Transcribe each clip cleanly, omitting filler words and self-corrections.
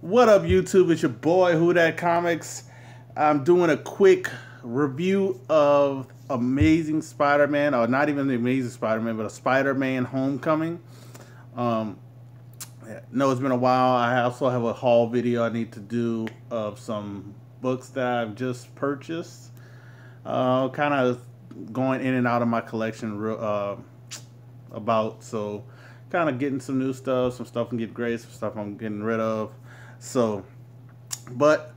What up, YouTube? It's your boy Who Dat Comics. I'm doing a quick review of Amazing Spider-Man, or not even the Amazing Spider-Man, but a Spider-Man Homecoming. Um, no, it's been a while. I also have a haul video I need to do of some books that I've just purchased. Kind of going in and out of my collection so kind of getting some new stuff, some stuff I'm getting great, some stuff I'm getting rid of. So, but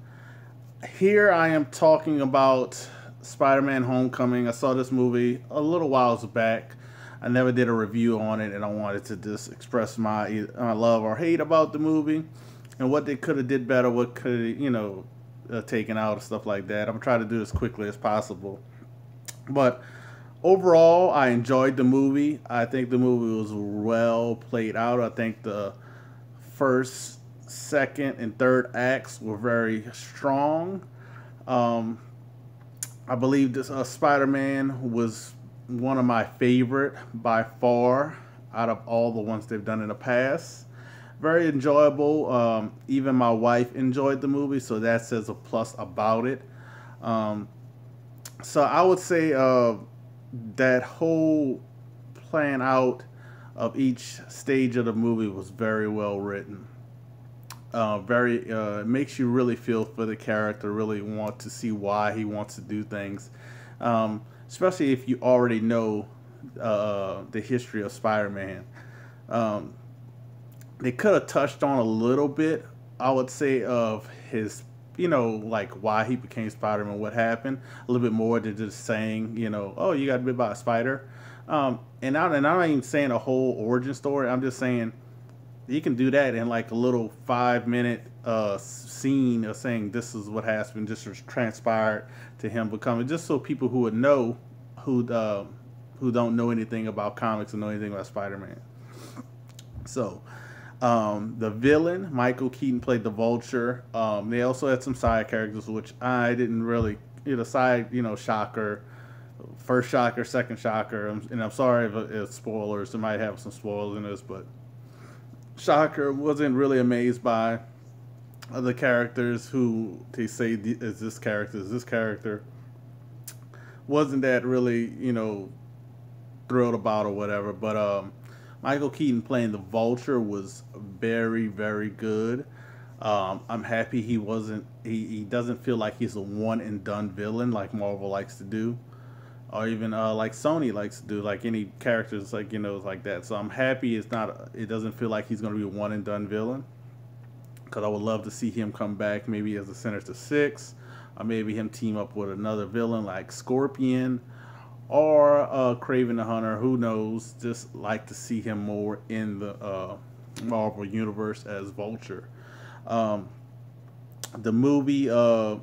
here I am talking about Spider-Man Homecoming. I saw this movie a little whiles back. I never did a review on it, and I wanted to just express my love or hate about the movie and what they could have did better, what could taken out and stuff like that. I'm trying to do this quickly as possible. But overall, I enjoyed the movie. I think the movie was well played out. I think the first, second, and third acts were very strong. I believe this Spider-Man was one of my favorite by far out of all the ones they've done in the past. Very enjoyable. Even my wife enjoyed the movie, so that says a plus about it. So I would say that whole plan out of each stage of the movie was very well written. It makes you really feel for the character, really want to see why he wants to do things, especially if you already know the history of Spider-Man. They could have touched on a little bit, I would say, of his, like why he became Spider-Man, what happened, a little bit more than just saying, oh, you got bit by a spider. And I'm not even saying a whole origin story. I'm just saying you can do that in like a little 5-minute scene of saying this is what happened, this was transpired to him becoming, just so people who would know, who don't know anything about comics and know anything about Spider-Man. So the villain, Michael Keaton, played the Vulture. They also had some side characters, which I didn't really, Shocker, first Shocker, second Shocker, and I'm sorry if it's spoilers. It might have some spoilers in this, but Shocker wasn't really amazed by other characters who they say is this character. Wasn't that really, thrilled about or whatever, but Michael Keaton playing the Vulture was very, very good. I'm happy he doesn't feel like he's a one and done villain like Marvel likes to do, or even like Sony likes to do, like any characters like like that. So I'm happy it doesn't feel like he's going to be a one and done villain, because I would love to see him come back maybe as a Sinister Six, or maybe him team up with another villain like Scorpion or Kraven the Hunter. Who knows? Just like to see him more in the Marvel universe as Vulture. The movie, I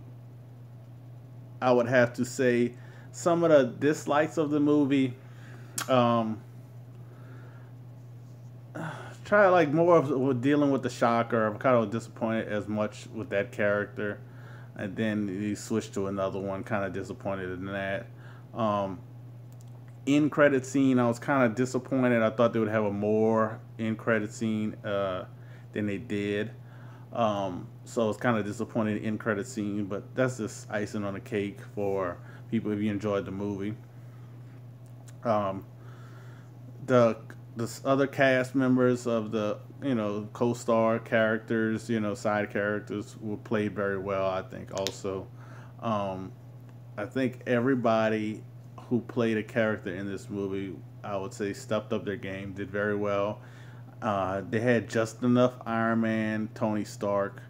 would have to say some of the dislikes of the movie, try like more of dealing with the Shocker. I'm kind of disappointed as much with that character, and then he switched to another one, kind of disappointed in that. In credit scene, I was kind of disappointed. I thought they would have a more in credit scene than they did. So I was kind of disappointed in credit scene, but that's just icing on the cake for people if you enjoyed the movie. The other cast members of the co-star characters, side characters, were played very well, I think. Also, I think everybody who played a character in this movie, I would say, stepped up their game, did very well. They had just enough Iron Man, Tony Stark,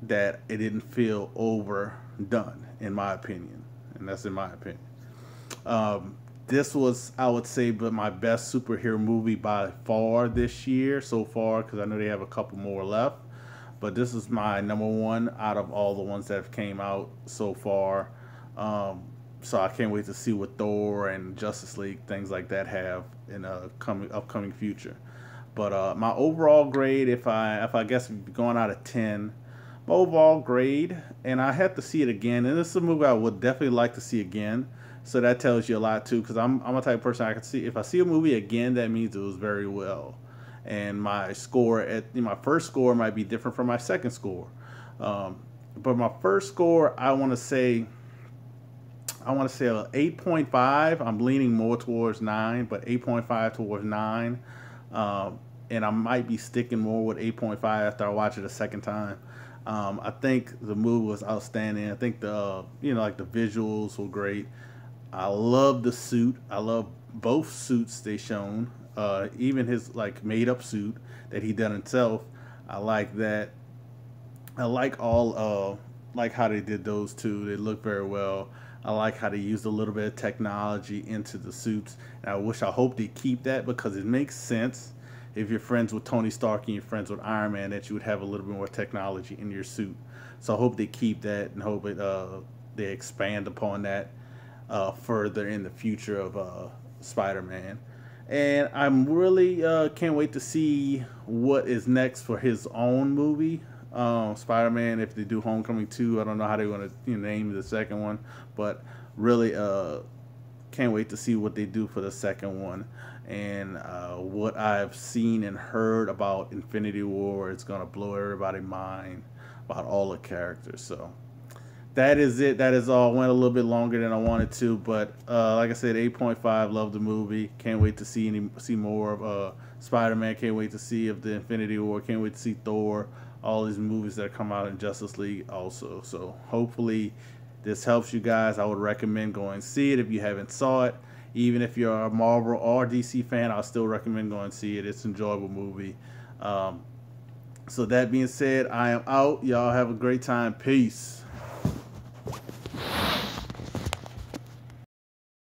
that it didn't feel overdone, in my opinion. And that's in my opinion. This was, I would say, but my best superhero movie by far this year so far, because I know they have a couple more left. But this is my #1 out of all the ones that have came out so far. So I can't wait to see what Thor and Justice League, things like that, have in a upcoming future. But my overall grade, if I guess going out of 10, my overall grade, and I have to see it again, and this is a movie I would definitely like to see again. So that tells you a lot too, because I'm a type of person, I can see, if I see a movie again, that means it was very well. and my score my first score might be different from my second score. Um, but my first score, I want to say a 8.5. I'm leaning more towards 9, but 8.5 towards 9. And I might be sticking more with 8.5 after I watch it a second time. I think the movie was outstanding. I think like the visuals were great. I love the suit. I love both suits they shown. Even his like made up suit that he done himself. I like that. I like all like how they did those two. They look very well. I like how they used a little bit of technology into the suits. And I hope they keep that because it makes sense if you're friends with Tony Stark and you're friends with Iron Man that you would have a little bit more technology in your suit. So I hope they keep that and hope they expand upon that further in the future of Spider-Man. And I'm really can't wait to see what is next for his own movie. Spider-Man, if they do Homecoming 2, I don't know how they're going to name the second one, but really can't wait to see what they do for the second one. And what I've seen and heard about Infinity War, it's going to blow everybody's mind about all the characters. So that is it. That is all. Went a little bit longer than I wanted to, but like I said, 8.5. Love the movie. Can't wait to see more of Spider-Man. Can't wait to see of the Infinity War. Can't wait to see Thor. All these movies that come out in Justice League also. So hopefully this helps you guys. I would recommend going and see it if you haven't saw it. Even if you're a Marvel or DC fan, I'll still recommend going and see it. It's an enjoyable movie. So that being said, I am out. Y'all have a great time. Peace.